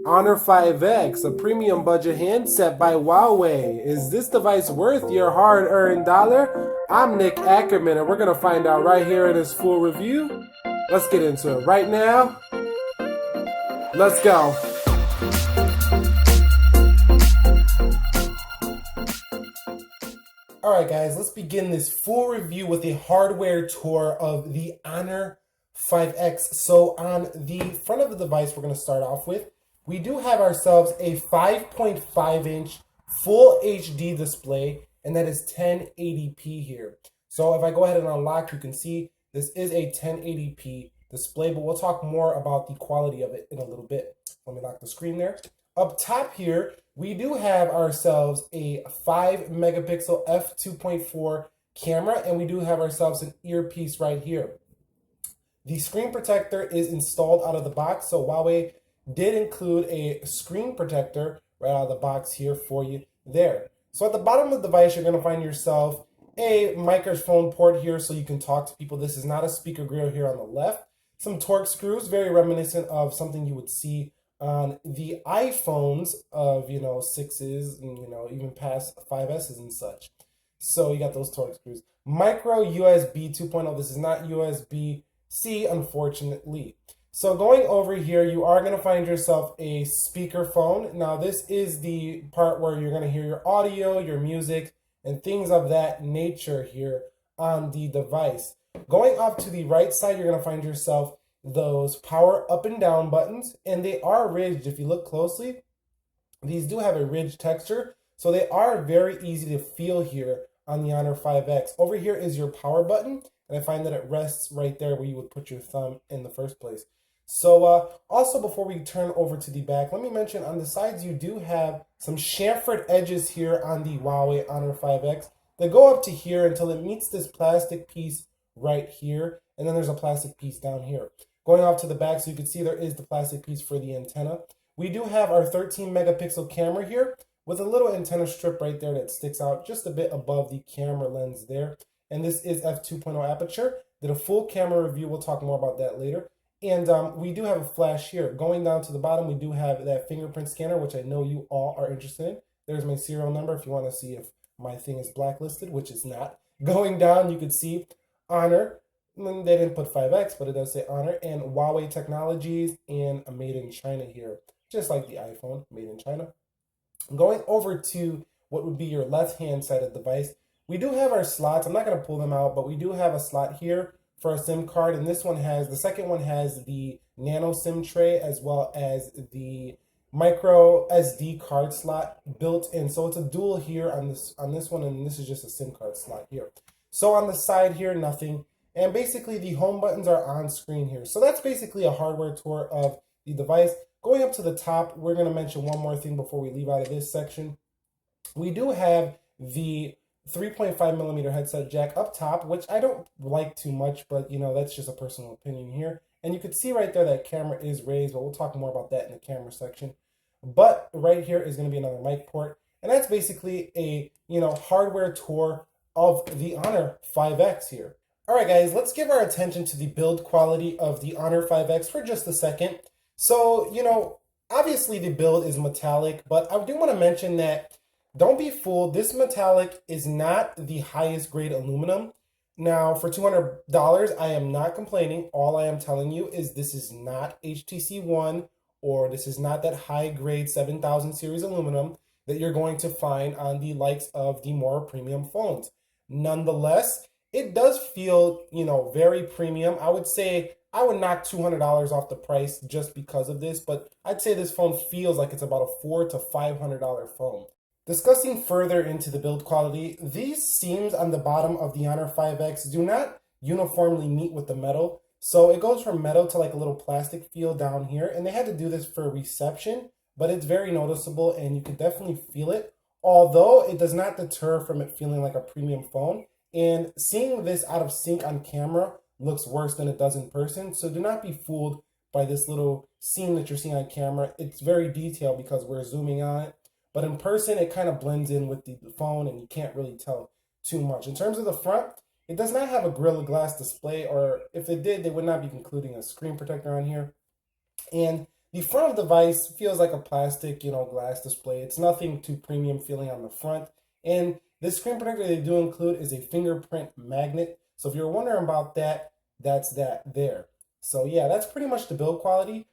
Honor 5X, a premium budget handset by Huawei. Is this device worth your hard-earned dollar? I'm Nick Ackerman, and we're going to find out right here in this full review. Let's get into it right now. Let's go. Alright guys, let's begin this full review with a hardware tour of the Honor 5X. So on the front of the device we're going to start off with, we do have ourselves a 5.5 inch full HD display, and that is 1080p here. So if I go ahead and unlock, you can see this is a 1080p display, but we'll talk more about the quality of it in a little bit. Let me lock the screen there. Up top here, we do have ourselves a 5 megapixel f2.4 camera, and we do have ourselves an earpiece right here. The screen protector is installed out of the box, so Huawei did include a screen protector right out of the box here for you there. So at the bottom of the device, you're going to find yourself a microphone port here so you can talk to people. This is not a speaker grill here on the left. Some Torx screws, very reminiscent of something you would see on the iPhones of, 6s and, even past 5Ss and such. So you got those Torx screws. Micro USB 2.0. This is not USB-C, unfortunately. So going over here, you are going to find yourself a speakerphone. Now this is the part where you're going to hear your audio, your music, and things of that nature here on the device. Going off to the right side, you're going to find yourself those power up and down buttons, and they are ridged. If you look closely, these do have a ridged texture, so they are very easy to feel here on the Honor 5X. Over here is your power button, and I find that it rests right there where you would put your thumb in the first place. So also, before we turn over to the back, let me mention on the sides you do have some chamfered edges here on the Huawei Honor 5X that go up to here until it meets this plastic piece right here, and then there's a plastic piece down here. Going off to the back, so you can see there is the plastic piece for the antenna. We do have our 13 megapixel camera here with a little antenna strip right there that sticks out just a bit above the camera lens there. And this is f2.0 aperture. Did a full camera review. We'll talk more about that later. And we do have a flash here. Going down to the bottom, we do have that fingerprint scanner, which I know you all are interested in. There's my serial number if you want to see if my thing is blacklisted, which is not. Going down, you can see Honor. They didn't put 5X, but it does say Honor, and Huawei Technologies, and made in China here, just like the iPhone, made in China. Going over to what would be your left-hand side of the device, we do have our slots. I'm not going to pull them out, but we do have a slot here for a SIM card, and the second one has the nano SIM tray as well as the micro SD card slot built in. So it's a dual here on this one, and this is just a SIM card slot here. So on the side here, nothing. And basically the home buttons are on screen here. So that's basically a hardware tour of the device. Going up to the top, we're going to mention one more thing before we leave out of this section. We do have the 3.5 millimeter headset jack up top, which I don't like too much, but that's just a personal opinion here. And you can see right there that camera is raised, but we'll talk more about that in the camera section. But right here is going to be another mic port. And that's basically a, hardware tour of the Honor 5X here. All right, guys, let's give our attention to the build quality of the Honor 5X for just a second. So, obviously the build is metallic, but I do want to mention that don't be fooled. This metallic is not the highest grade aluminum. Now, for $200, I am not complaining. All I am telling you is this is not HTC1, or this is not that high grade 7000 series aluminum that you're going to find on the likes of the more premium phones. Nonetheless, it does feel, very premium. I would say I would knock $200 off the price just because of this, but I'd say this phone feels like it's about a $400 to $500 phone. Discussing further into the build quality, these seams on the bottom of the Honor 5X do not uniformly meet with the metal. So it goes from metal to like a little plastic feel down here, and they had to do this for reception, but it's very noticeable and you can definitely feel it, although it does not deter from it feeling like a premium phone. And seeing this out of sync on camera looks worse than it does in person. So do not be fooled by this little seam that you're seeing on camera. It's very detailed because we're zooming on it. But in person, it kind of blends in with the phone and you can't really tell too much. In terms of the front, it does not have a Gorilla Glass display, or if it did, they would not be including a screen protector on here. And The front of the device feels like a plastic, glass display. It's nothing too premium feeling on the front. And this screen protector they do include is a fingerprint magnet. So if you're wondering about that, that's that there. So yeah, that's pretty much the build quality.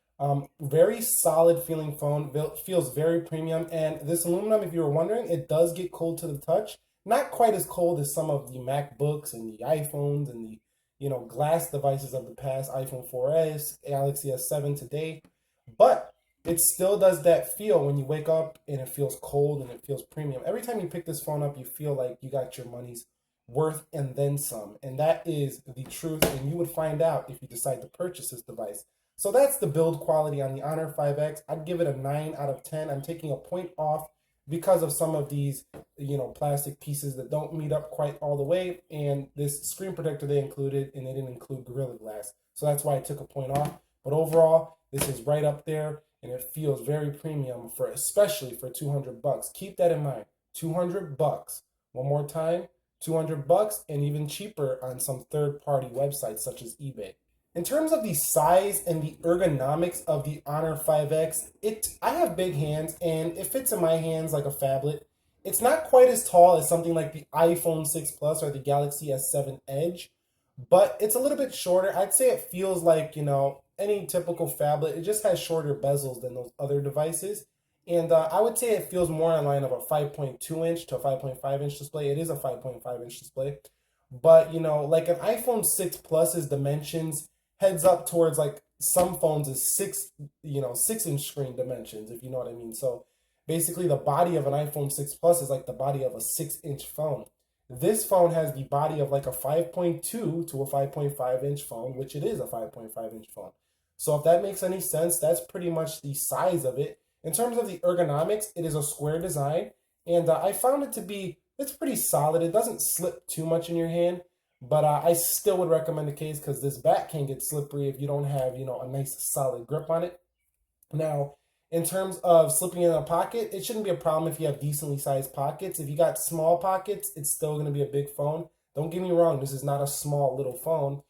Very solid feeling phone, feels very premium. And this aluminum, if you were wondering, it does get cold to the touch. Not quite as cold as some of the MacBooks and the iPhones and the glass devices of the past, iPhone 4S, Galaxy S7 today. But it still does that feel when you wake up and it feels cold and it feels premium. Every time you pick this phone up, you feel like you got your money's worth and then some. And that is the truth. And you would find out if you decide to purchase this device. So that's the build quality on the Honor 5X. I'd give it a 9 out of 10. I'm taking a point off because of some of these, plastic pieces that don't meet up quite all the way. And this screen protector they included, and they didn't include Gorilla Glass. So that's why I took a point off. But overall, this is right up there, and it feels very premium especially for 200 bucks. Keep that in mind. 200 bucks. One more time, 200 bucks, and even cheaper on some third-party websites such as eBay. In terms of the size and the ergonomics of the Honor 5X, I have big hands and it fits in my hands like a phablet. It's not quite as tall as something like the iPhone 6 Plus or the Galaxy S7 Edge, but it's a little bit shorter. I'd say it feels like, any typical phablet. It just has shorter bezels than those other devices. And I would say it feels more in line of a 5.2 inch to a 5.5 inch display. It is a 5.5 inch display. But, like an iPhone 6 Plus's dimensions heads up towards like some phones is 6-inch screen dimensions, if you know what I mean. So basically the body of an iPhone 6 Plus is like the body of a 6-inch phone. This phone has the body of like a 5.2 to a 5.5 inch phone, which it is a 5.5 inch phone. So if that makes any sense, that's pretty much the size of it. In terms of the ergonomics, it is a square design, and I found it to be, it's pretty solid. It doesn't slip too much in your hand, but I still would recommend the case because this back can get slippery if you don't have, a nice solid grip on it. Now, in terms of slipping in a pocket, it shouldn't be a problem if you have decently sized pockets. If you got small pockets, it's still going to be a big phone. Don't get me wrong, this is not a small little phone,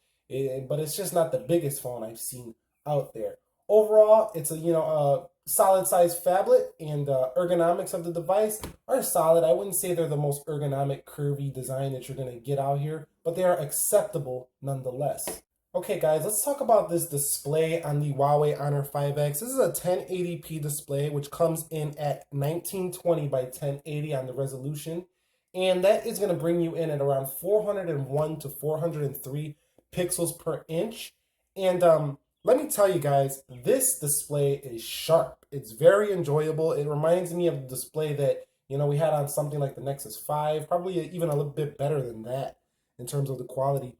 but it's just not the biggest phone I've seen out there. Overall, it's a solid sized phablet, and ergonomics of the device are solid. I wouldn't say they're the most ergonomic curvy design that you're going to get out here, but they are acceptable nonetheless. Okay guys, let's talk about this display on the Huawei Honor 5X. This is a 1080p display, which comes in at 1920 by 1080 on the resolution. And that is going to bring you in at around 401 to 403 pixels per inch. And let me tell you guys, this display is sharp. It's very enjoyable. It reminds me of the display that, we had on something like the Nexus 5, probably even a little bit better than that in terms of the quality.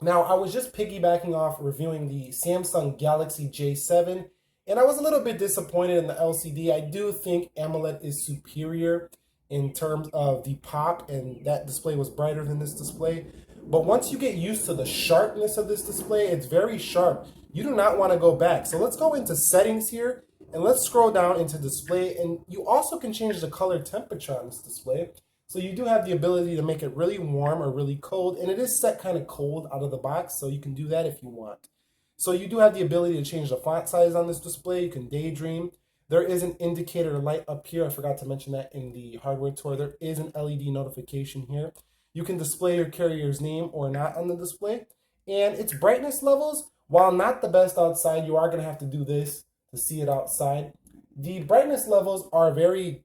Now, I was just piggybacking off reviewing the Samsung Galaxy J7, and I was a little bit disappointed in the LCD. I do think AMOLED is superior in terms of the pop, and that display was brighter than this display. But once you get used to the sharpness of this display, it's very sharp. You do not want to go back. So let's go into settings here, and let's scroll down into display, and you also can change the color temperature on this display. So you do have the ability to make it really warm or really cold, and it is set kind of cold out of the box, so you can do that if you want. So you do have the ability to change the font size on this display. You can daydream. There is an indicator light up here. I forgot to mention that in the hardware tour. There is an LED notification here. You can display your carrier's name or not on the display. And its brightness levels, while not the best outside, you are going to have to do this to see it outside. The brightness levels are very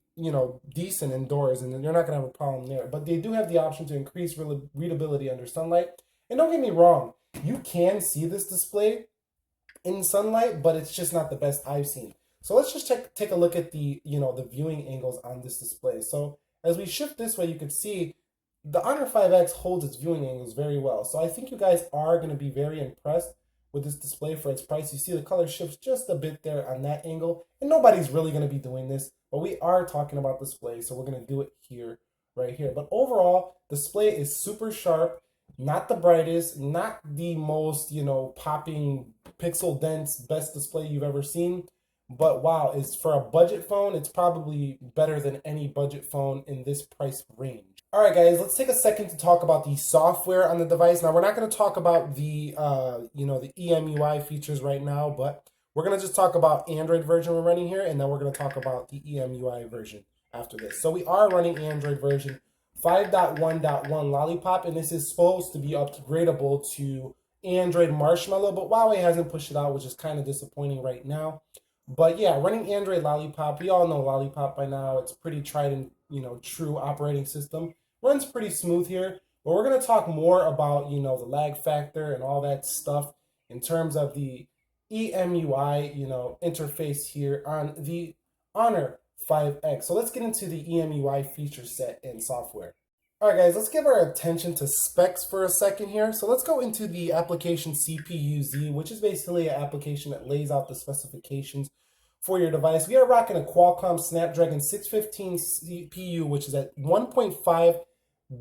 decent indoors, and you're not going to have a problem there. But they do have the option to increase readability under sunlight. And don't get me wrong, you can see this display in sunlight, but it's just not the best I've seen. So let's just take a look at the viewing angles on this display. So as we shift this way, you can see the Honor 5X holds its viewing angles very well. So I think you guys are going to be very impressed with this display for its price. You see the color shifts just a bit there on that angle, and nobody's really going to be doing this, but we are talking about display, so we're going to do it here, right here. But overall, display is super sharp, not the brightest, not the most, popping pixel dense best display you've ever seen, but wow, it's for a budget phone, it's probably better than any budget phone in this price range. All right, guys, let's take a second to talk about the software on the device. Now, we're not going to talk about the, the Emui features right now, but We're going to just talk about Android version we're running here, and then we're going to talk about the Emui version after this. So we are running Android version 5.1.1 Lollipop, and this is supposed to be upgradable to Android Marshmallow, but Huawei hasn't pushed it out, which is kind of disappointing right now. But yeah, running Android Lollipop, we all know Lollipop by now. It's pretty tried and true operating system. Runs pretty smooth here, but we're going to talk more about the lag factor and all that stuff in terms of the EMUI interface here on the Honor 5X. So let's get into the EMUI feature set and software. All right, guys, let's give our attention to specs for a second here. So let's go into the application CPU-Z, which is basically an application that lays out the specifications for your device. We are rocking a Qualcomm Snapdragon 615 CPU, which is at 1.5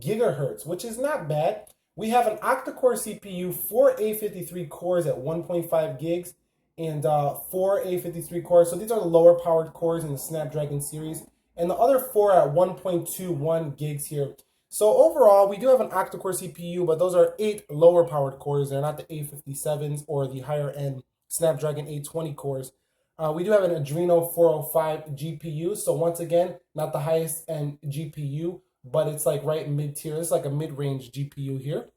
gigahertz, which is not bad. We have an octa-core CPU, 4 A53 cores at 1.5 gigs, and 4 A53 cores. So these are the lower powered cores in the Snapdragon series, and the other 4 at 1.21 gigs here. So overall, we do have an octa-core CPU, but those are 8 lower powered cores. They're not the A57s or the higher end Snapdragon 820 cores. We do have an Adreno 405 GPU. So once again, not the highest end GPU, but it's like right mid-tier. It's like a mid-range GPU here.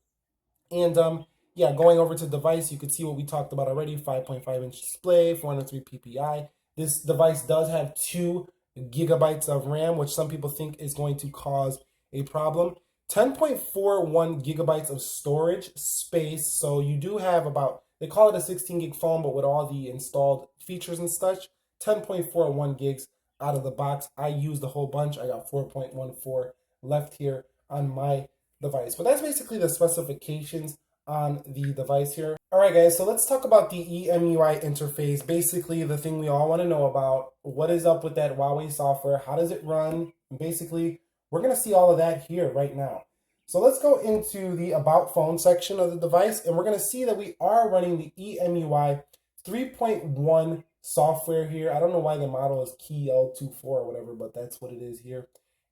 And yeah, going over to device, you can see what we talked about already, 5.5-inch display, 403 PPI. This device does have 2 gigabytes of RAM, which some people think is going to cause a problem. 10.41 gigabytes of storage space. So you do have about, they call it a 16 gig phone, but with all the installed features and such, 10.41 gigs out of the box. I used a whole bunch. I got 4.14 left here on my device. But that's basically the specifications on the device here. All right, guys, so let's talk about the EMUI interface. Basically, the thing we all want to know about. What is up with that Huawei software? How does it run? And basically, we're going to see all of that here right now. So let's go into the About Phone section of the device, and we're going to see that we are running the EMUI 3.1 software here. I don't know why the model is Key L24 or whatever, but that's what it is here.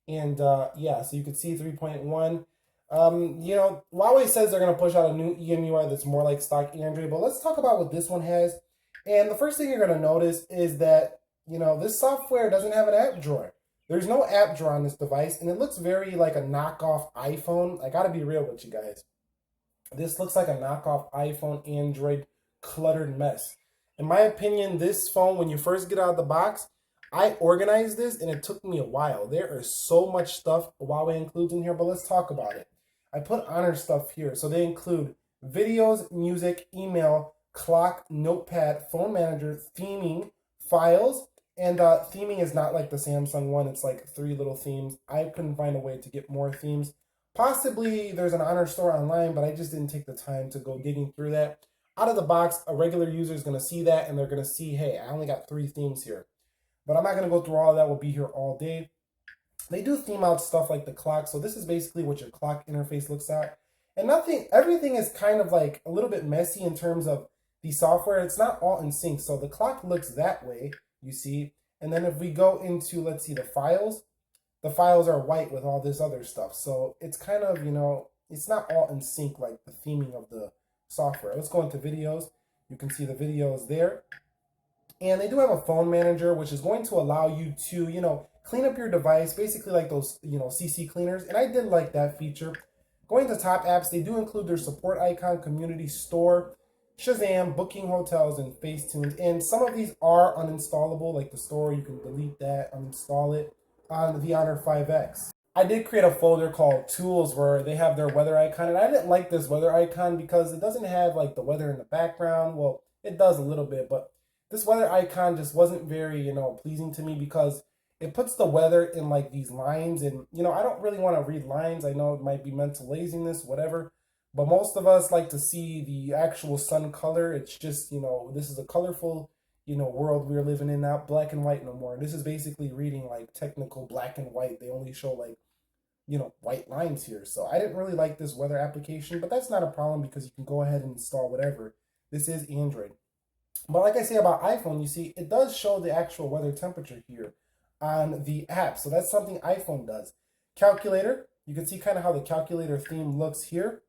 And yeah, so you can see 3.1. Huawei says they're going to push out a new EMUI that's more like stock Android, but let's talk about what this one has. And the first thing you're going to notice is that, this software doesn't have an app drawer. There's no app drawer on this device, and it looks very like a knockoff iPhone. I got to be real with you guys. This looks like a knockoff iPhone, Android, cluttered mess. In my opinion, this phone, when you first get out of the box, I organized this, and it took me a while. There is so much stuff Huawei includes in here, but let's talk about it. I put Honor stuff here. So they include videos, music, email, clock, notepad, phone manager, theming, files, and theming is not like the Samsung one. It's like 3 little themes. I couldn't find a way to get more themes. Possibly there's an Honor store online, but I just didn't take the time to go digging through that. Out of the box, a regular user is going to see that, and they're going to see, hey, I only got 3 themes here. But I'm not going to go through all of that. We'll be here all day. They do theme out stuff like the clock. So this is basically what your clock interface looks at. And everything is kind of like a little bit messy in terms of the software. It's not all in sync. So the clock looks that way, you see. And then if we go into, let's see, the files are white with all this other stuff. So it's kind of, it's not all in sync like the theming of the software. Let's go into videos. You can see the videos there. And they do have a phone manager, which is going to allow you to, clean up your device, basically like those, CC cleaners. And I did like that feature. Going to top apps, they do include their support icon, community store, Shazam, booking hotels, and Facetunes. And some of these are uninstallable, like the store. You can delete that, uninstall it on the Honor 5X. I did create a folder called Tools where they have their weather icon. And I didn't like this weather icon because it doesn't have like the weather in the background. Well, it does a little bit, but this weather icon just wasn't very, pleasing to me because it puts the weather in like these lines. And, I don't really want to read lines. I know it might be mental laziness, whatever. But most of us like to see the actual sun color. It's just, this is a colorful, world we're living in, not black and white no more. This is basically reading like technical black and white. They only show like, white lines here. So I didn't really like this weather application, but that's not a problem because you can go ahead and install whatever. This is Android. But like I say about iPhone, you see, it does show the actual weather temperature here on the app. So that's something iPhone does. Calculator, you can see kind of how the calculator theme looks here.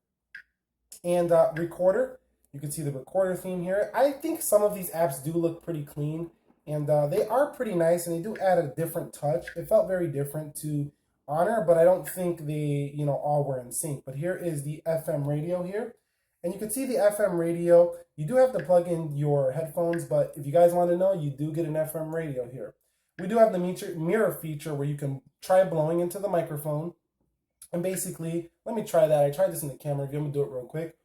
And recorder, You can see the recorder theme here. I think some of these apps do look pretty clean, and they are pretty nice, and they do add a different touch. It felt very different to Honor, but I don't think they, all were in sync. But here is the FM radio here. And you can see the FM radio. You do have to plug in your headphones, but if you guys want to know, you do get an FM radio here. We do have the mirror feature where you can try blowing into the microphone. And basically, let me try that. I tried this in the camera view. I'm going to do it real quick.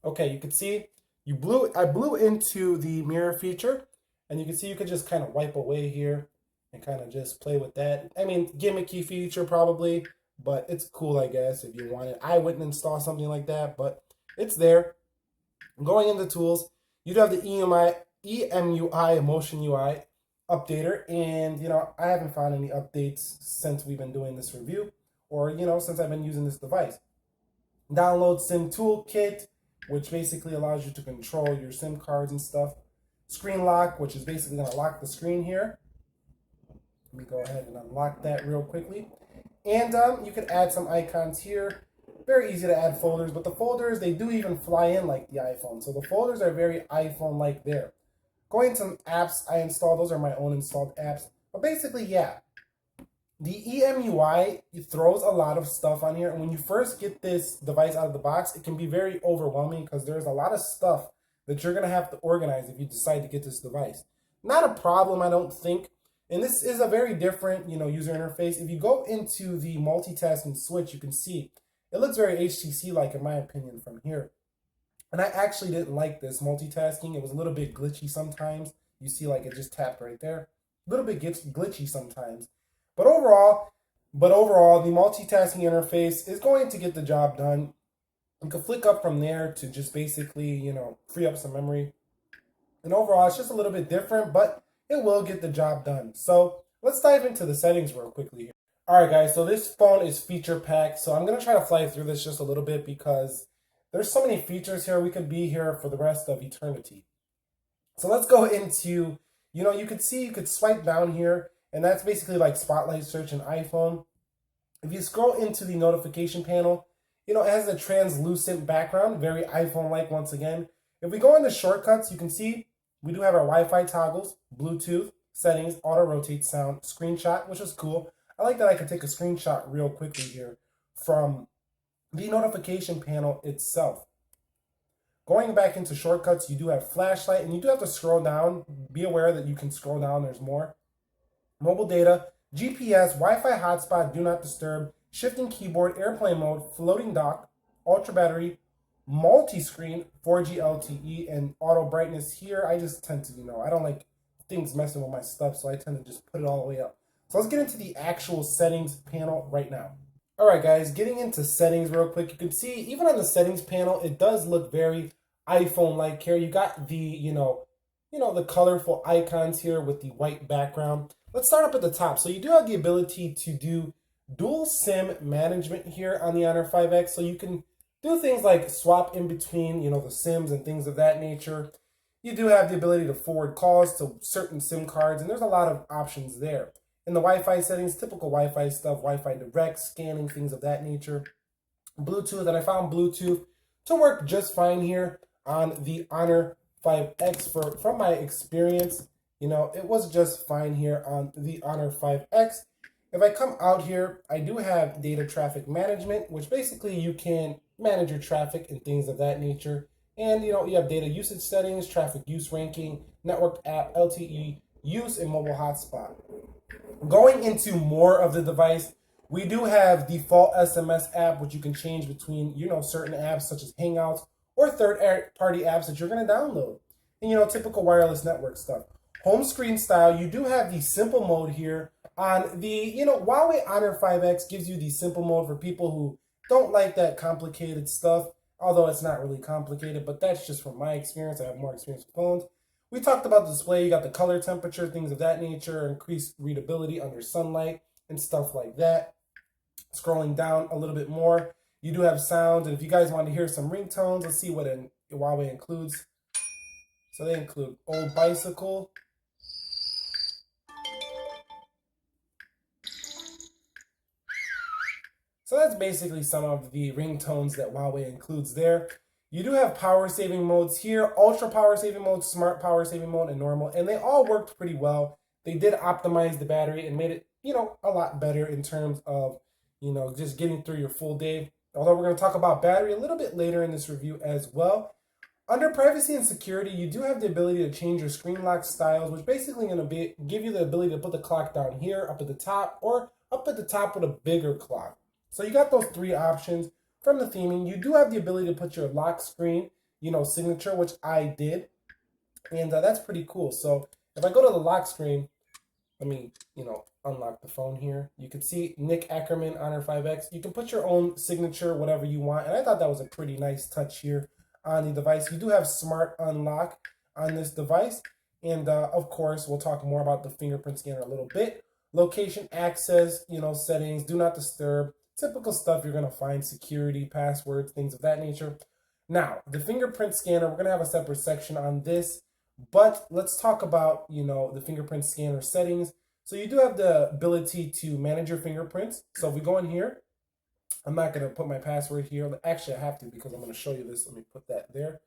Okay, you can see I blew into the mirror feature, and you can see you could just kind of wipe away here and kind of just play with that. I mean, gimmicky feature probably, but it's cool, I guess, if you want it. I wouldn't install something like that, but it's there. Going into tools, you do have the EMUI, Emotion UI updater, and, I haven't found any updates since we've been doing this review, or, since I've been using this device. Download SIM Toolkit, which basically allows you to control your SIM cards and stuff. Screen lock, which is basically going to lock the screen here. Let me go ahead and unlock that real quickly. And you can add some icons here. Very easy to add folders, but the folders, they do even fly in like the iPhone. So the folders are very iPhone-like there. Going to apps I installed, those are my own installed apps. But basically, yeah. The EMUI, it throws a lot of stuff on here, and when you first get this device out of the box, it can be very overwhelming because there's a lot of stuff that you're going to have to organize if you decide to get this device. Not a problem, I don't think, and this is a very different, user interface. If you go into the multitasking switch, you can see it looks very HTC-like, in my opinion, from here. And I actually didn't like this multitasking. It was a little bit glitchy sometimes. You see, like, it just tapped right there. A little bit glitchy sometimes. But overall, the multitasking interface is going to get the job done. You can flick up from there to just basically, free up some memory. And overall, it's just a little bit different, but it will get the job done. So let's dive into the settings real quickly here. All right, guys, so this phone is feature-packed. So I'm going to try to fly through this just a little bit because there's so many features here. We could be here for the rest of eternity. So let's go into, you could swipe down here. And that's basically like Spotlight Search in iPhone. If you scroll into the notification panel, it has a translucent background, very iPhone-like once again. If we go into shortcuts, you can see we do have our Wi-Fi toggles, Bluetooth, settings, auto rotate sound, screenshot, which is cool. I like that I can take a screenshot real quickly here from the notification panel itself. Going back into shortcuts, you do have flashlight, and you do have to scroll down. Be aware that you can scroll down, there's more. Mobile data, GPS, Wi-Fi hotspot, do not disturb, shifting keyboard, airplane mode, floating dock, ultra battery, multi-screen, 4G LTE, and auto brightness here. I just tend to, I don't like things messing with my stuff, so I tend to just put it all the way up. So let's get into the actual settings panel right now. All right, guys, getting into settings real quick. You can see even on the settings panel, it does look very iPhone-like here. You got the, the colorful icons here with the white background. Let's start up at the top. So you do have the ability to do dual SIM management here on the Honor 5X. So you can do things like swap in between, the SIMs and things of that nature. You do have the ability to forward calls to certain SIM cards, and there's a lot of options there. In the Wi-Fi settings, typical Wi-Fi stuff, Wi-Fi direct, scanning, things of that nature. Bluetooth, and I found Bluetooth to work just fine here on the Honor 5X from my experience. It was just fine here on the Honor 5X. If I come out here, I do have data traffic management, which basically you can manage your traffic and things of that nature. And, you have data usage settings, traffic use ranking, networked app, LTE use, and mobile hotspot. Going into more of the device, we do have default SMS app, which you can change between, certain apps such as Hangouts or third-party apps that you're going to download. And, typical wireless network stuff. Home screen style, you do have the simple mode here on the, Huawei Honor 5X gives you the simple mode for people who don't like that complicated stuff, although it's not really complicated, but that's just from my experience. I have more experience with phones. We talked about the display. You got the color temperature, things of that nature, increased readability under sunlight and stuff like that. Scrolling down a little bit more, you do have sounds, and if you guys want to hear some ringtones, let's see what Huawei includes. So they include Old Bicycle, So that's basically some of the ringtones that Huawei includes there. You do have power saving modes here, ultra power saving mode, smart power saving mode, and normal, and they all worked pretty well. They did optimize the battery and made it, a lot better in terms of, just getting through your full day. Although we're going to talk about battery a little bit later in this review as well. Under privacy and security, you do have the ability to change your screen lock styles, which basically going to give you the ability to put the clock down here, up at the top, or up at the top with a bigger clock. So you got those three options. From the theming, you do have the ability to put your lock screen, signature, which I did. And that's pretty cool. So if I go to the lock screen, let me, unlock the phone here. You can see Nick Ackerman Honor 5X. You can put your own signature, whatever you want. And I thought that was a pretty nice touch here on the device. You do have smart unlock on this device. And of course, we'll talk more about the fingerprint scanner a little bit. Location access, settings, do not disturb. Typical stuff you're going to find, security, passwords, things of that nature. Now, the fingerprint scanner, we're going to have a separate section on this, but let's talk about, the fingerprint scanner settings. So you do have the ability to manage your fingerprints. So if we go in here, I'm not going to put my password here. Actually, I have to because I'm going to show you this. Let me put that there.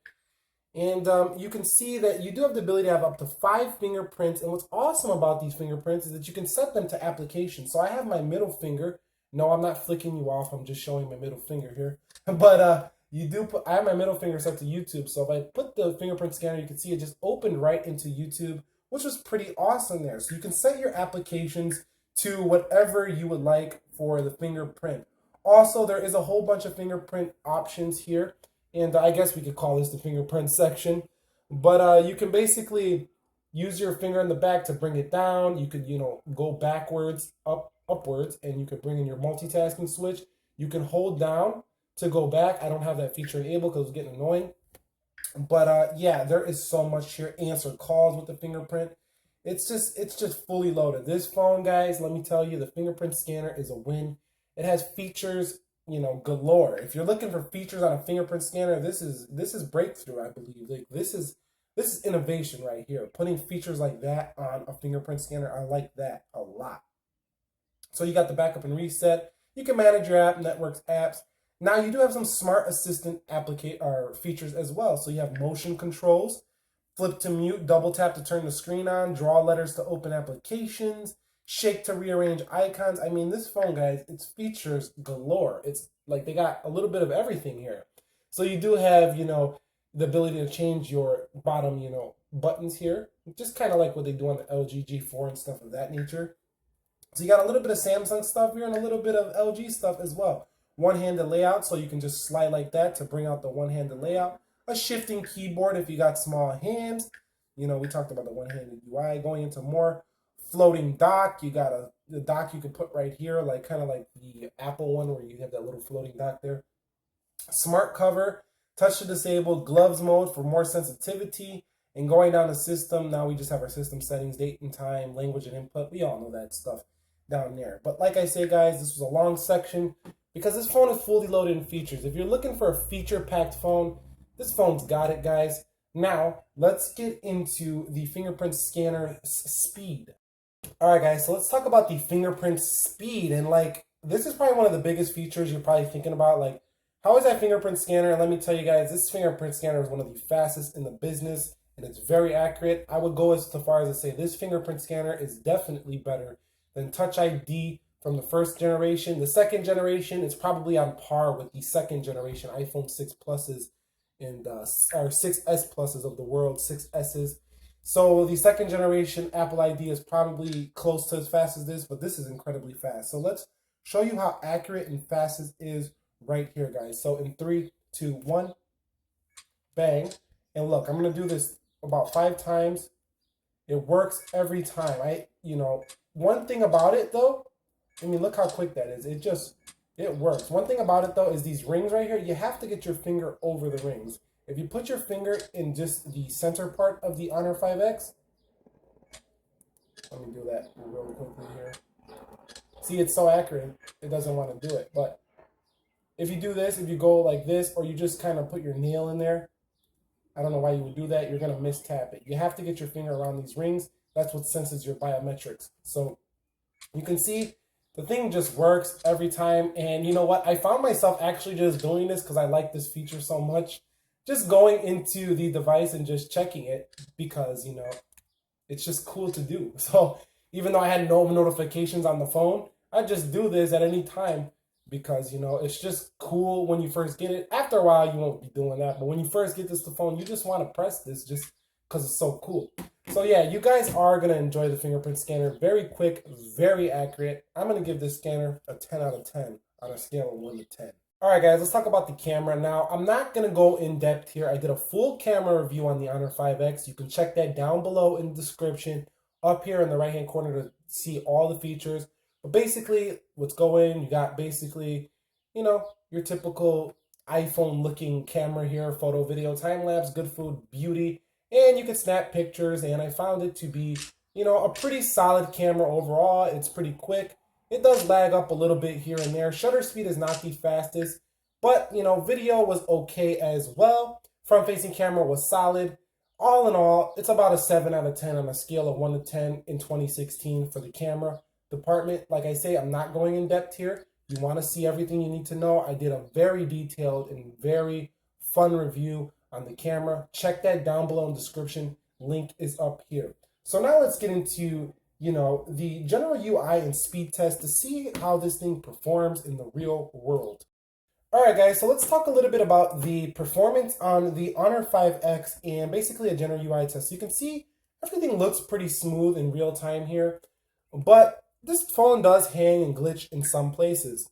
And you can see that you do have the ability to have up to 5 fingerprints. And what's awesome about these fingerprints is that you can set them to applications. So I have my middle finger. No, I'm not flicking you off. I'm just showing my middle finger here. But I have my middle finger set to YouTube. So if I put the fingerprint scanner, you can see it just opened right into YouTube, which was pretty awesome there. So you can set your applications to whatever you would like for the fingerprint. Also, there is a whole bunch of fingerprint options here. And I guess we could call this the fingerprint section. But you can basically use your finger in the back to bring it down. You could, go backwards, upwards, and you could bring in your multitasking switch. You can hold down to go back. I don't have that feature enabled because it's getting annoying. But yeah, there is so much here. Answer calls with the fingerprint. It's just fully loaded. This phone, guys, let me tell you, the fingerprint scanner is a win. It has features, galore. If you're looking for features on a fingerprint scanner, this is breakthrough, I believe. Like this is innovation right here. Putting features like that on a fingerprint scanner, I like that a lot. So you got the backup and reset. You can manage your app, networks, apps. Now you do have some smart assistant features as well. So you have motion controls, flip to mute, double tap to turn the screen on, draw letters to open applications, shake to rearrange icons. I mean, this phone, guys, it's features galore. It's like they got a little bit of everything here. So you do have, the ability to change your bottom, buttons here. Just kind of like what they do on the LG G4 and stuff of that nature. So you got a little bit of Samsung stuff here and a little bit of LG stuff as well. One-handed layout, so you can just slide like that to bring out the one-handed layout. A shifting keyboard if you got small hands. We talked about the one-handed UI. Going into more floating dock, you got the dock you can put right here, like kind of like the Apple one where you have that little floating dock there. Smart cover, touch to disable, gloves mode for more sensitivity. And going down the system, now we just have our system settings, date and time, language and input. We all know that stuff down there. But like I say, guys, this was a long section because this phone is fully loaded in features. If you're looking for a feature-packed phone, this phone's got it, guys. Now, let's get into the fingerprint scanner speed. All right, guys, so let's talk about the fingerprint speed. And, this is probably one of the biggest features you're probably thinking about. How is that fingerprint scanner? And let me tell you guys, this fingerprint scanner is one of the fastest in the business, and it's very accurate. I would go as far as to say this fingerprint scanner is definitely better than Touch ID from the first generation. The second generation is probably on par with the second generation iPhone 6 Pluses and or 6S Pluses of the world, 6Ss. So the second generation Apple ID is probably close to as fast as this, but this is incredibly fast. So let's show you how accurate and fast this is right here, guys. So in 3, 2, 1, bang. And look, I'm going to do this about 5 times. It works every time. One thing about it though, look how quick that is. It works. One thing about it though is these rings right here, you have to get your finger over the rings. If you put your finger in just the center part of the Honor 5X, let me do that real quickly here. See, it's so accurate, it doesn't want to do it. But if you do this, if you go like this, or you just kind of put your nail in there, I don't know why you would do that. You're going to mistap it. You have to get your finger around these rings. That's what senses your biometrics. So you can see The thing just works every time. And you know what? I found myself actually just doing this because I like this feature so much. Just going into the device and just checking it because, you know, it's just cool to do. So even though I had no notifications on the phone, I just do this at any time because, you know, it's just cool when you first get it. After a while, you won't be doing that. But when you first get this to phone, you just want to press this just because it's so cool. So yeah, you guys are going to enjoy the fingerprint scanner. Very quick, very accurate. I'm going to give this scanner a 10 out of 10 on a scale of 1 to 10. All right, guys, let's talk about the camera. Now, I'm not going to go in depth here. I did a full camera review on the Honor 5X. You can check that down below in the description, up here in the right-hand corner to see all the features. But basically, what's going, you got basically, you know, your typical iPhone-looking camera here, photo, video, time-lapse, good food, beauty, and you can snap pictures, and I found it to be, you know, a pretty solid camera overall. It's pretty quick. It does lag up a little bit here and there. Shutter speed is not the fastest, but, you know, video was okay as well. Front-facing camera was solid. All in all, it's about a 7 out of 10 on a scale of 1 to 10 in 2016 for the camera department. Like I say, I'm not going in depth here. You want to see everything you need to know. I did a very detailed and very fun review on the camera. Check that down below in the description. Link is up here. So now let's get into, you know, the general UI and speed test to see how this thing performs in the real world. All right, guys, so let's talk a little bit about the performance on the Honor 5X and basically a general UI test. So you can see everything looks pretty smooth in real time here, but this phone does hang and glitch in some places.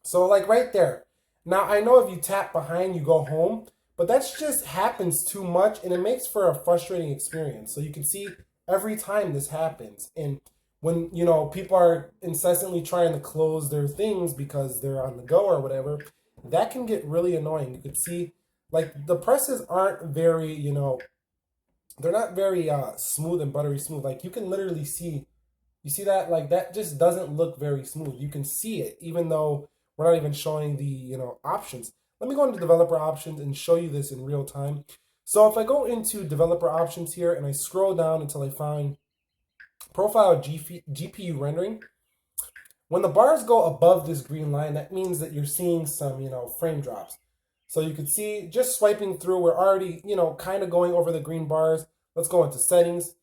So like right there. Now, I know if you tap behind, you go home, but that just happens too much and it makes for a frustrating experience. So you can see every time this happens. And when, you know, people are incessantly trying to close their things because they're on the go or whatever, that can get really annoying. You can see, like, the presses aren't very, you know, they're not very smooth and buttery smooth. Like, you can literally see, you see that? Like, that just doesn't look very smooth. You can see it, even though we're not even showing the, you know, options. Let me go into developer options and show you this in real time. So if I go into developer options here and I scroll down until I find profile GPU rendering, when the bars go above this green line, that means that you're seeing some, you know, frame drops. So you can see just swiping through, we're already, you know, kind of going over the green bars. Let's go into settings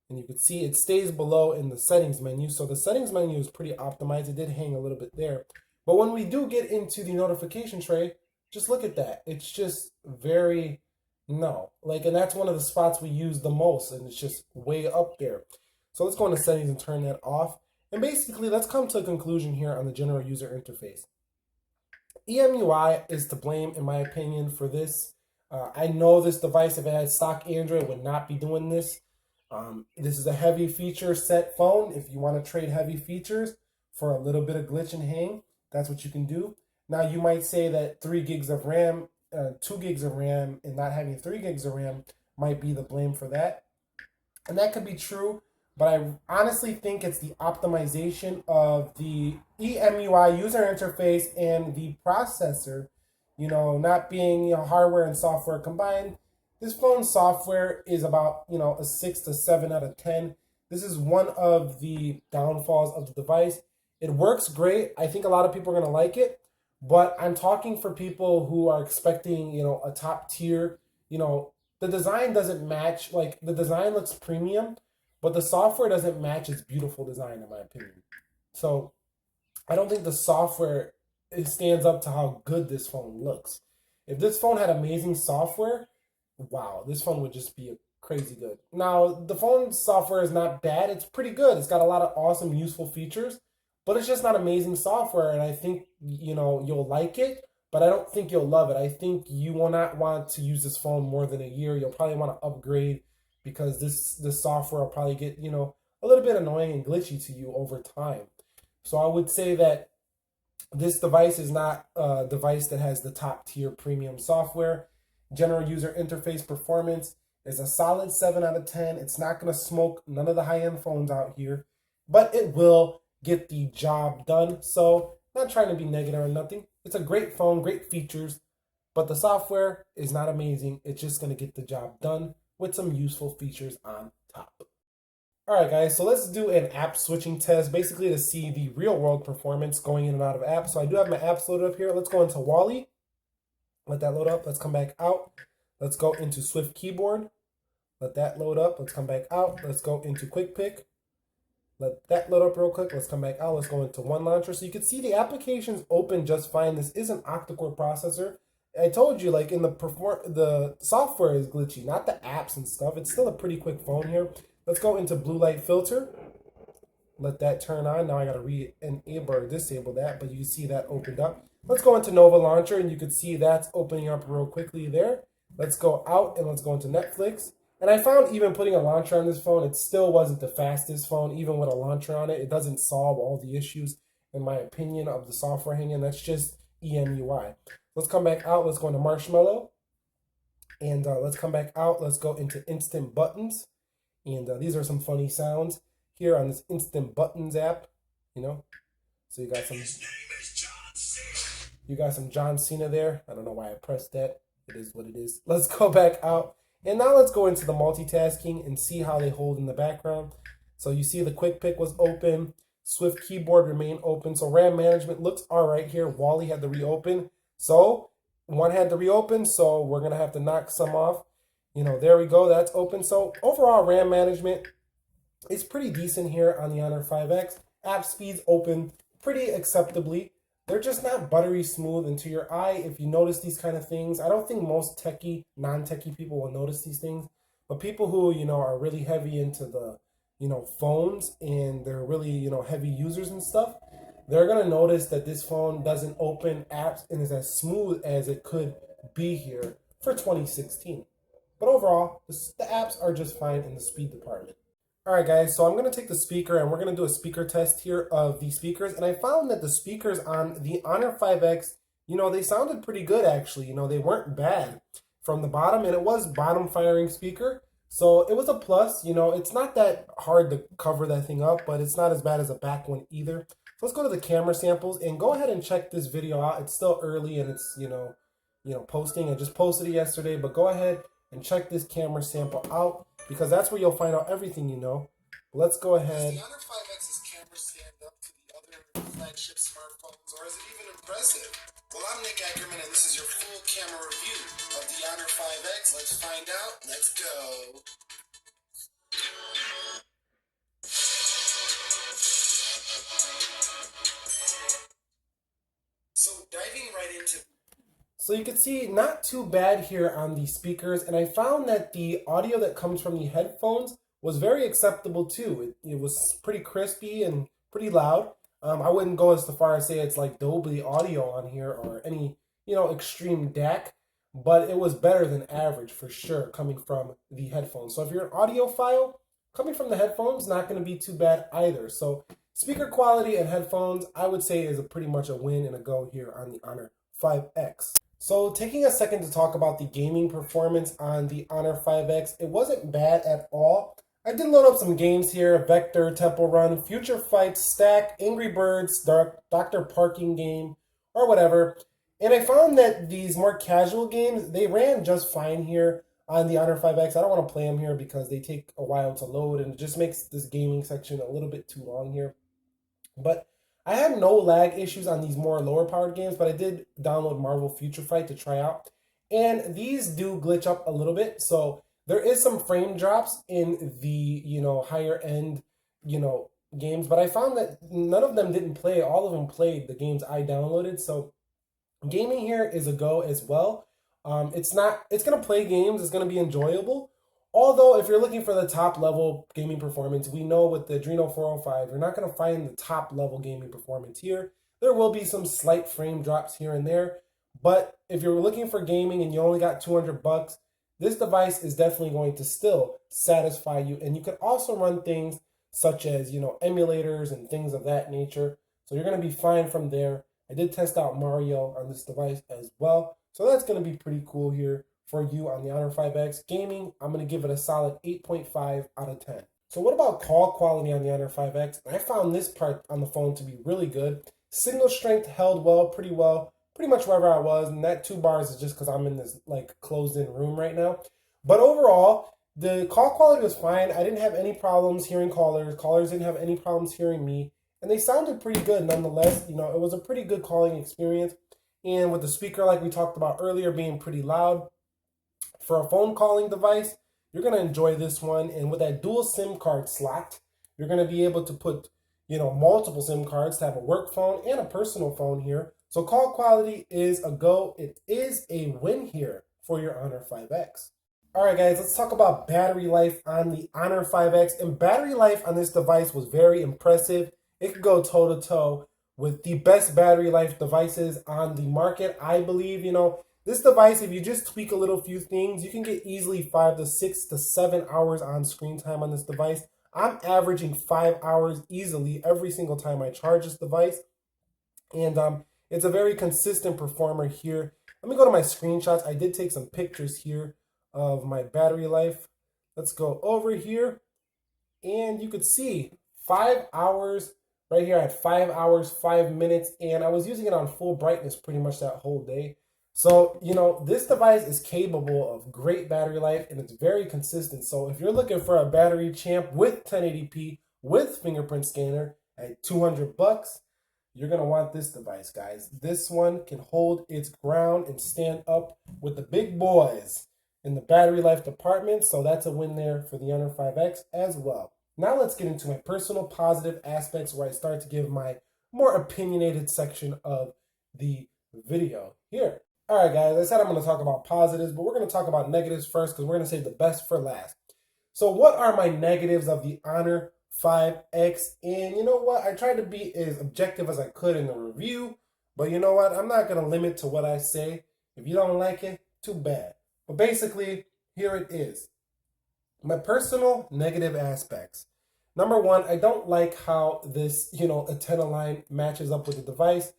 and you can see it stays below in the settings menu. So the settings menu is pretty optimized. It did hang a little bit there. But when we do get into the notification tray, just look at that. It's just very, no. Like, and that's one of the spots we use the most, and it's just way up there. So let's go into settings and turn that off. And basically, let's come to a conclusion here on the general user interface. Emui is to blame, in my opinion, for this. I know this device, if it had stock Android, would not be doing this. This is a heavy feature set phone. If you want to trade heavy features for a little bit of glitch and hang, that's what you can do. Now, you might say that 3 gigs of RAM, 2 gigs of RAM, and not having 3 gigs of RAM might be the blame for that. And that could be true, but I honestly think it's the optimization of the Emui user interface and the processor, you know, not being, you know, hardware and software combined. This phone's software is about, you know, a 6 to 7 out of 10. This is one of the downfalls of the device. It works great. I think a lot of people are going to like it, but I'm talking for people who are expecting, you know, a top tier, you know, the design doesn't match. Like, the design looks premium, but the software doesn't match its beautiful design, in my opinion. So I don't think the software, it stands up to how good this phone looks. If this phone had amazing software, wow, this phone would just be crazy good. Now, the phone's software is not bad. It's pretty good. It's got a lot of awesome, useful features, but it's just not amazing software. And I think, you know, you'll like it, but I don't think you'll love it. I think you will not want to use this phone more than a year. You'll probably want to upgrade because this software will probably get, you know, a little bit annoying and glitchy to you over time. So I would say that this device is not a device that has the top tier premium software. General user interface performance is a solid 7 out of 10. It's not going to smoke none of the high-end phones out here, but it will get the job done. So not trying to be negative or nothing. It's a great phone, great features, but the software is not amazing. It's just going to get the job done with some useful features on top. All right, guys, so let's do an app switching test, basically to see the real world performance going in and out of apps. So I do have my apps loaded up here. Let's go into Wally. Let that load up. Let's come back out. Let's go into Swift Keyboard. Let that load up. Let's come back out. Let's go into Quick Pick. Let that load up real quick. Let's come back out. Let's go into One Launcher. So you can see the application's open just fine. This is an octa-core processor. I told you, like, in the software is glitchy, not the apps and stuff. It's still a pretty quick phone here. Let's go into Blue Light Filter. Let that turn on. Now I got to re-enable or disable that, but you can see that opened up. Let's go into Nova Launcher, and you can see that's opening up real quickly there. Let's go out, and let's go into Netflix. And I found even putting a launcher on this phone, it still wasn't the fastest phone. Even with a launcher on it, it doesn't solve all the issues, in my opinion, of the software hanging. That's just Emui. Let's come back out. Let's go into Marshmallow. And let's come back out. Let's go into Instant Buttons. And these are some funny sounds here on this Instant Buttons app, you know. So you got some John Cena there. I don't know why I pressed that. It is what it is. Let's go back out. And now let's go into the multitasking and see how they hold in the background. So you see the Quick Pick was open. Swift Keyboard remained open. So RAM management looks all right here. Wally had to reopen. So one had to reopen. So we're going to have to knock some off. You know, there we go. That's open. So overall RAM management is pretty decent here on the Honor 5X. App speeds open pretty acceptably. They're just not buttery smooth, and to your eye, if you notice these kind of things, I don't think most techie, non-techie people will notice these things, but people who, you know, are really heavy into the, you know, phones, and they're really, you know, heavy users and stuff, they're going to notice that this phone doesn't open apps and is as smooth as it could be here for 2016. But overall, the apps are just fine in the speed department. All right, guys, so I'm going to take the speaker and we're going to do a speaker test here of the speakers. And I found that the speakers on the Honor 5X, you know, they sounded pretty good, actually. You know, they weren't bad from the bottom, and it was bottom firing speaker. So it was a plus. You know, it's not that hard to cover that thing up, but it's not as bad as a back one either. So let's go to the camera samples and go ahead and check this video out. It's still early and it's, you know, posting. I just posted it yesterday, but go ahead and check this camera sample out, because that's where you'll find out everything you know. Let's go ahead. Does the Honor 5X's camera stand up to the other flagship smartphones, or is it even impressive? Well, I'm Nick Ackerman, and this is your full camera review of the Honor 5X. Let's find out. Let's go. So diving right into... So you can see not too bad here on the speakers, and I found that the audio that comes from the headphones was very acceptable too. It was pretty crispy and pretty loud. I wouldn't go as far as say it's like Dolby audio on here or any, you know, extreme DAC, but it was better than average for sure coming from the headphones. So if you're an audiophile, coming from the headphones, not going to be too bad either. So speaker quality and headphones, I would say, is pretty much a win and a go here on the Honor 5X. So taking a second to talk about the gaming performance on the Honor 5X, it wasn't bad at all. I did load up some games here: Vector, Temple Run, Future Fight, Stack, Angry Birds, Dr. Parking Game, or whatever. And I found that these more casual games, they ran just fine here on the Honor 5X. I don't want to play them here because they take a while to load, and it just makes this gaming section a little bit too long here. But I had no lag issues on these more lower powered games, but I did download Marvel Future Fight to try out. And these do glitch up a little bit. So there is some frame drops in the, you know, higher end, you know, games. But I found that none of them didn't play. All of them played the games I downloaded. So gaming here is a go as well. It's going to play games. It's going to be enjoyable. Although, if you're looking for the top level gaming performance, we know with the Adreno 405, you're not going to find the top level gaming performance here. There will be some slight frame drops here and there. But if you're looking for gaming and you only got $200, this device is definitely going to still satisfy you. And you can also run things such as, you know, emulators and things of that nature. So you're going to be fine from there. I did test out Mario on this device as well. So that's going to be pretty cool here for you on the Honor 5X. Gaming, I'm going to give it a solid 8.5 out of 10. So what about call quality on the Honor 5X? I found this part on the phone to be really good. Signal strength held pretty much wherever I was. And that 2 bars is just because I'm in this like closed in room right now. But overall, The call quality was fine. I didn't have any problems hearing callers. Callers didn't have any problems hearing me. And they sounded pretty good nonetheless. You know, it was a pretty good calling experience. And with the speaker, like we talked about earlier, being pretty loud for a phone calling device, you're going to enjoy this one. And with that dual SIM card slot, you're going to be able to put, you know, multiple SIM cards to have a work phone and a personal phone here. So call quality is a go. It is a win here for your Honor 5X. All right, guys, let's talk about battery life on the Honor 5X. And battery life on this device was very impressive. It could go toe-to-toe with the best battery life devices on the market. I believe, you know, this device, if you just tweak a little few things, you can get easily 5 to 6 to 7 hours on screen time on this device. I'm averaging 5 hours easily every single time I charge this device. And it's a very consistent performer here. Let me go to my screenshots. I did take some pictures here of my battery life. Let's go over here, and you could see 5 hours right here at 5 hours, 5 minutes, and I was using it on full brightness pretty much that whole day. So, you know, this device is capable of great battery life, and it's very consistent. So if you're looking for a battery champ with 1080p, with fingerprint scanner at 200 bucks, you're going to want this device, guys. This one can hold its ground and stand up with the big boys in the battery life department. So that's a win there for the Honor 5X as well. Now let's get into my personal positive aspects where I start to give my more opinionated section of the video here. All right, guys, I said I'm going to talk about positives, but we're going to talk about negatives first because we're going to save the best for last. So what are my negatives of the Honor 5X? And you know what? I tried to be as objective as I could in the review, but you know what? I'm not going to limit to what I say. If you don't like it, too bad. But basically, here it is. My personal negative aspects. Number one, I don't like how this, you know, antenna line matches up with the device.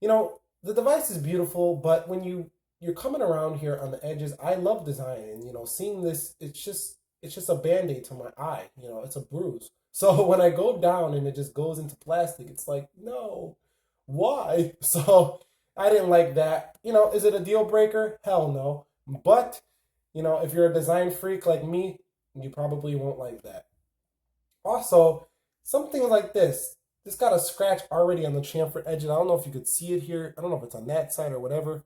You know, the device is beautiful, but when you're coming around here on the edges, I love design. And, you know, seeing this, it's just a Band-Aid to my eye. You know, it's a bruise. So when I go down and it just goes into plastic, it's like, no, why? So I didn't like that. You know, is it a deal breaker? Hell no. But, you know, if you're a design freak like me, you probably won't like that. Also, something like this. This got a scratch already on the chamfer edge. I don't know if you could see it here. I don't know if it's on that side or whatever.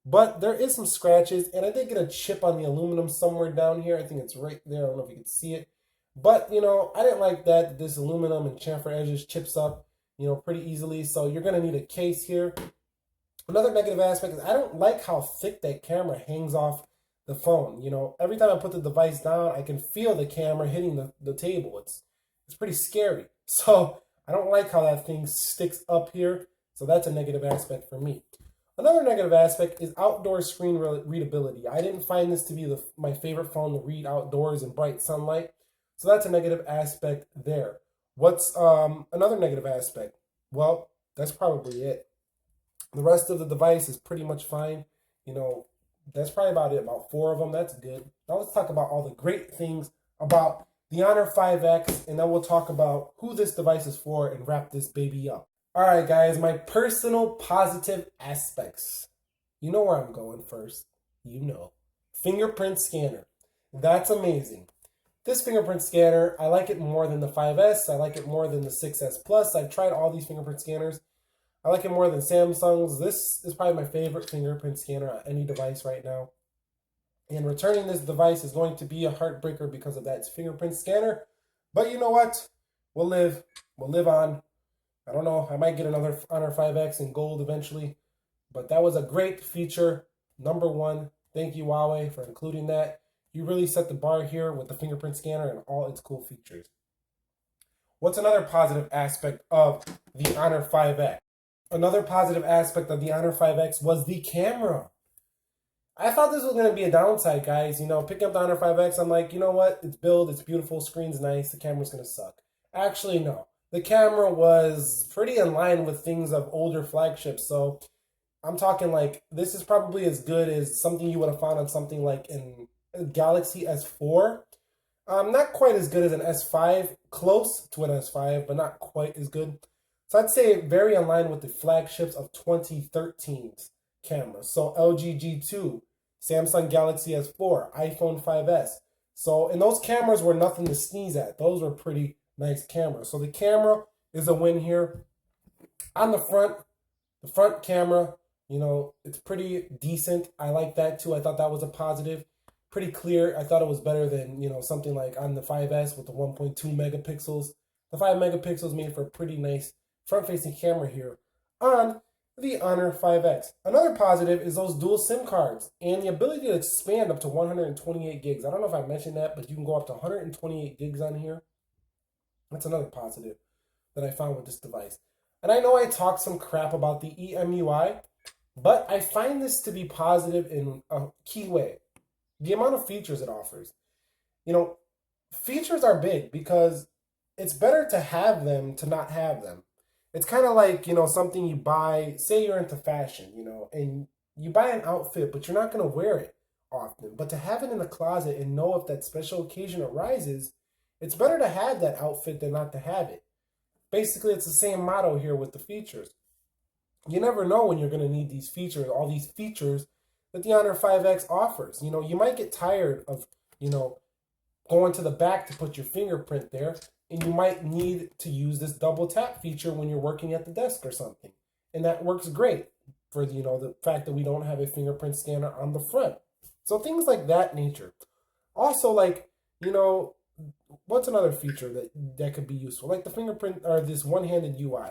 But there is some scratches, and I did get a chip on the aluminum somewhere down here. I think it's right there. I don't know if you can see it. But, you know, I didn't like that this aluminum and chamfer edges chips up, you know, pretty easily. So you're going to need a case here. Another negative aspect is I don't like how thick that camera hangs off the phone. You know, every time I put the device down, I can feel the camera hitting the table. It's pretty scary. So I don't like how that thing sticks up here. So that's a negative aspect for me. Another negative aspect is outdoor screen readability. I didn't find this to be my favorite phone to read outdoors in bright sunlight. So that's a negative aspect there. What's another negative aspect? Well, that's probably it. The rest of the device is pretty much fine. You know, that's probably about it, about 4 of them. That's good. Now let's talk about all the great things about the Honor 5X, and then we'll talk about who this device is for and wrap this baby up. All right, guys, my personal positive aspects. You know where I'm going first. You know. Fingerprint scanner. That's amazing. This fingerprint scanner, I like it more than the 5S. I like it more than the 6S Plus. I've tried all these fingerprint scanners. I like it more than Samsung's. This is probably my favorite fingerprint scanner on any device right now. And returning this device is going to be a heartbreaker because of that fingerprint scanner. But you know what? We'll live. We'll live on. I don't know. I might get another Honor 5X in gold eventually. But that was a great feature. Number one. Thank you, Huawei, for including that. You really set the bar here with the fingerprint scanner and all its cool features. What's another positive aspect of the Honor 5X? Another positive aspect of the Honor 5X was the camera. I thought this was going to be a downside, guys. You know, picking up the Honor 5X, I'm like, you know what? It's built, it's beautiful, screen's nice, the camera's going to suck. Actually, no. The camera was pretty in line with things of older flagships. So I'm talking like this is probably as good as something you would have found on something like in Galaxy S4. Not quite as good as an S5, close to an S5, but not quite as good. So I'd say very in line with the flagships of 2013's cameras. So LG G2, Samsung Galaxy S4, iPhone 5S. So, and those cameras were nothing to sneeze at. Those were pretty nice cameras. So the camera is a win here. On the front camera, it's pretty decent. I like that too. I thought that was a positive. Pretty clear. I thought it was better than, something like on the 5S with the 1.2 megapixels. The 5 megapixels made for a pretty nice front-facing camera here on the Honor 5X. Another positive is those dual SIM cards and the ability to expand up to 128 gigs. I don't know if I mentioned that, but you can go up to 128 gigs on here. That's another positive that I found with this device. And I know I talked some crap about the Emui, but I find this to be positive in a key way. The amount of features it offers. Features are big because it's better to have them to not have them. It's kind of like, something you buy, say you're into fashion, and you buy an outfit, but you're not going to wear it often. But to have it in the closet and know if that special occasion arises, it's better to have that outfit than not to have it. Basically, it's the same motto here with the features. You never know when you're going to need these features, all these features that the Honor 5X offers. You might get tired of, going to the back to put your fingerprint there, and you might need to use this double tap feature when you're working at the desk or something. And that works great for, the fact that we don't have a fingerprint scanner on the front. So things like that nature. Also, what's another feature that could be useful? Like the fingerprint or this one-handed UI.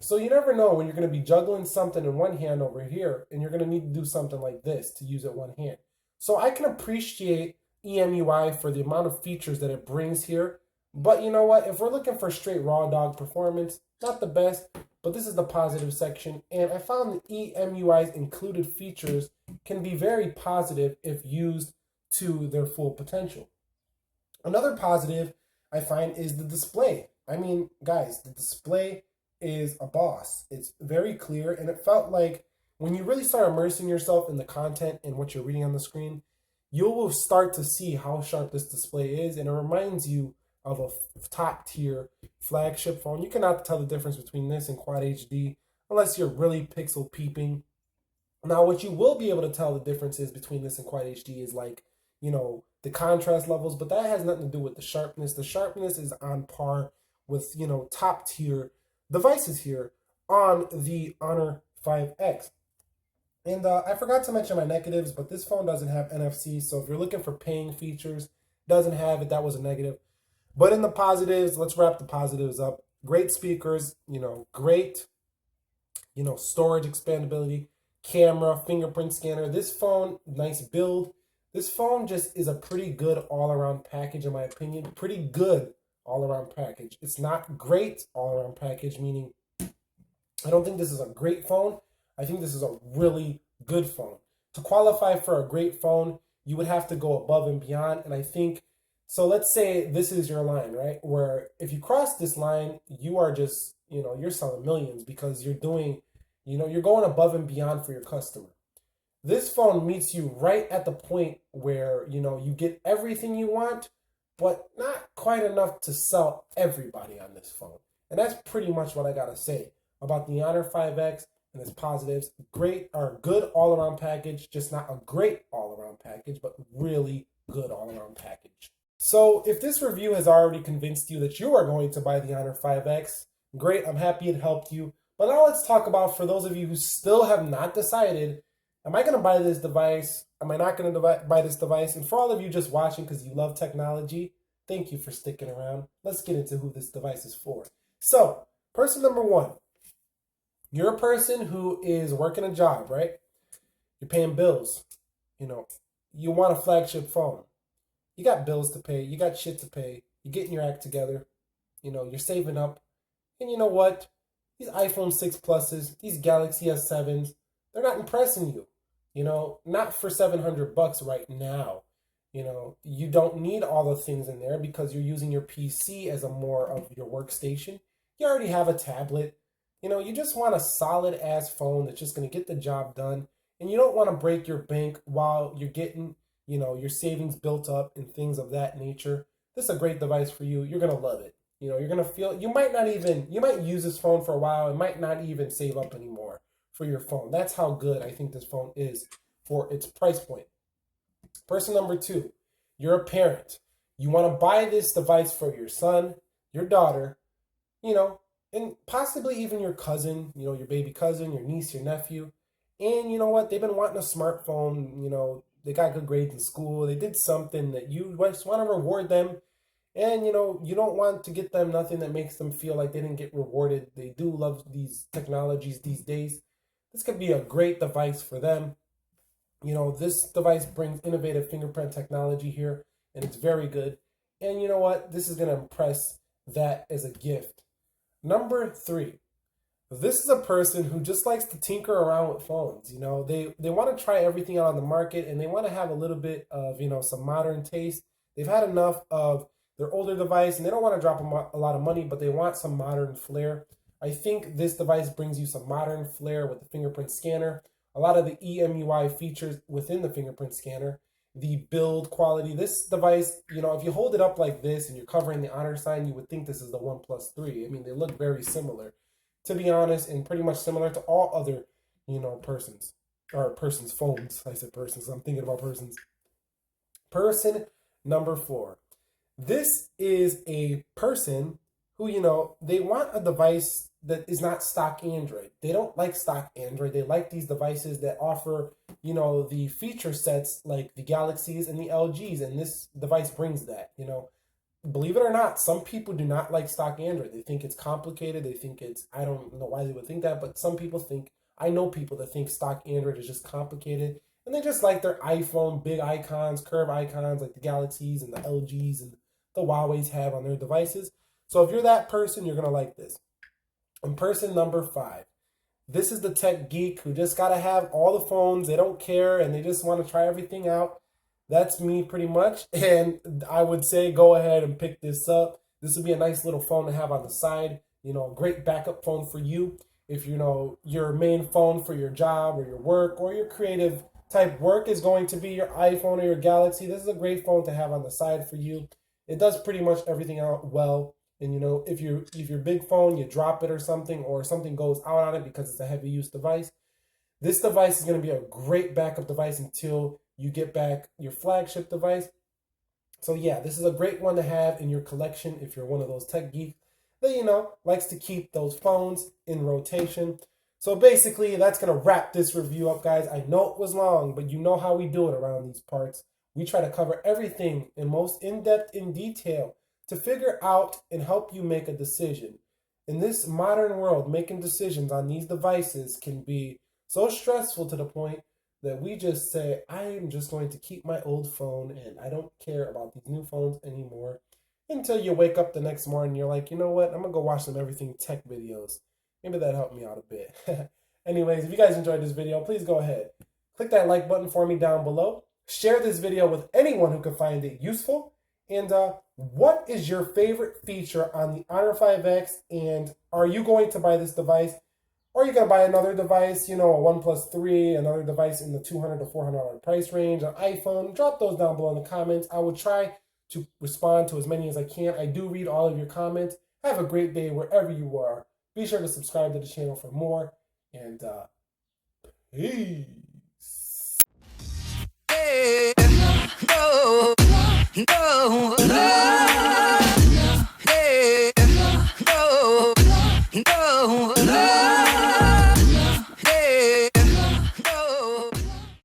So you never know when you're going to be juggling something in one hand over here, and you're going to need to do something like this to use it one hand. So I can appreciate Emui for the amount of features that it brings here. But you know what? If we're looking for straight raw dog performance, not the best, but this is the positive section. And I found the Emui's included features can be very positive if used to their full potential. Another positive I find is the display. I mean, guys, the display is a boss. It's very clear, and it felt like when you really start immersing yourself in the content and what you're reading on the screen, you will start to see how sharp this display is, and it reminds you of a top-tier flagship phone. You cannot tell the difference between this and Quad HD unless you're really pixel peeping. Now, what you will be able to tell the differences between this and Quad HD is the contrast levels, but that has nothing to do with the sharpness. The sharpness is on par with, top-tier devices here on the Honor 5X. And I forgot to mention my negatives, but this phone doesn't have NFC, so if you're looking for paying features, doesn't have it. That was a negative. But in the positives, let's wrap the positives up. Great speakers, great, storage expandability, camera, fingerprint scanner. This phone, nice build. This phone just is a pretty good all-around package, in my opinion. Pretty good all-around package. It's not great all-around package, meaning I don't think this is a great phone. I think this is a really good phone. To qualify for a great phone, you would have to go above and beyond. And I think, so let's say this is your line, right? Where if you cross this line, you are just, you're selling millions because you're doing, you're going above and beyond for your customer. This phone meets you right at the point where, you get everything you want, but not quite enough to sell everybody on this phone. And that's pretty much what I got to say about the Honor 5X and its positives. Great or good all-around package, just not a great all-around package, but really good all-around package. So if this review has already convinced you that you are going to buy the Honor 5X, great, I'm happy it helped you. But now let's talk about, for those of you who still have not decided, am I going to buy this device? Am I not going to buy this device? And for all of you just watching because you love technology, thank you for sticking around. Let's get into who this device is for. So, person number one. You're a person who is working a job, right? You're paying bills. You want a flagship phone. You got bills to pay. You got shit to pay. You're getting your act together. You're saving up. And you know what? These iPhone 6 Pluses, these Galaxy S7s, they're not impressing you. Not for $700 right now. You don't need all the things in there because you're using your PC as a more of your workstation. You already have a tablet. You just want a solid ass phone that's just going to get the job done. And you don't want to break your bank while you're getting, your savings built up and things of that nature. This is a great device for you. You're going to love it. You're going to feel, you might use this phone for a while and might not even save up anymore for your phone. That's how good I think this phone is for its price point. Person number two, you're a parent. You want to buy this device for your son, your daughter, and possibly even your cousin, your baby cousin, your niece, your nephew. And you know what? They've been wanting a smartphone. They got good grades in school. They did something that you just want to reward them. And you don't want to get them nothing that makes them feel like they didn't get rewarded. They do love these technologies these days. This could be a great device for them. This device brings innovative fingerprint technology here, and it's very good. And you know what? This is going to impress that as a gift. Number 3. This is a person who just likes to tinker around with phones. They want to try everything out on the market, and they want to have a little bit of, some modern taste. They've had enough of their older device, and they don't want to drop a lot of money, but they want some modern flair. I think this device brings you some modern flair with the fingerprint scanner, a lot of the Emui features within the fingerprint scanner, the build quality. This device, if you hold it up like this and you're covering the honor sign, you would think this is the OnePlus 3. I mean, they look very similar, to be honest, and pretty much similar to all other, persons phones. I said persons. I'm thinking about persons. Person number 4. This is a person who, they want a device that is not stock Android. They don't like stock Android. They like these devices that offer, the feature sets like the Galaxies and the LGs. And this device brings that, Believe it or not, some people do not like stock Android. They think it's complicated. They think I don't know why they would think that, but some people I know people that think stock Android is just complicated. And they just like their iPhone, big icons, curve icons like the Galaxies and the LGs and the Huawei's have on their devices. So if you're that person, you're going to like this. And person number 5. This is the tech geek who just got to have all the phones. They don't care and they just want to try everything out. That's me pretty much. And I would say go ahead and pick this up. This would be a nice little phone to have on the side. A great backup phone for you. If your main phone for your job or your work or your creative type work is going to be your iPhone or your Galaxy, this is a great phone to have on the side for you. It does pretty much everything out well. And if your big phone, you drop it or something goes out on it because it's a heavy use device, this device is going to be a great backup device until you get back your flagship device. So yeah, this is a great one to have in your collection if you're one of those tech geeks that, likes to keep those phones in rotation. So basically, that's going to wrap this review up, guys. I know it was long, but you know how we do it around these parts. We try to cover everything in most in-depth, in detail, to figure out and help you make a decision. In this modern world, making decisions on these devices can be so stressful to the point that we just say, I am just going to keep my old phone and I don't care about these new phones anymore, until you wake up the next morning and you're like, you know what, I'm going to go watch some Everything Tech videos. Maybe that helped me out a bit. Anyways, if you guys enjoyed this video, please go ahead. Click that like button for me down below. Share this video with anyone who can find it useful. And what is your favorite feature on the Honor 5X? And are you going to buy this device? Or are you going to buy another device, a OnePlus 3, another device in the $200 to $400 price range, an iPhone? Drop those down below in the comments. I will try to respond to as many as I can. I do read all of your comments. Have a great day wherever you are. Be sure to subscribe to the channel for more. And peace. Hey, no, no.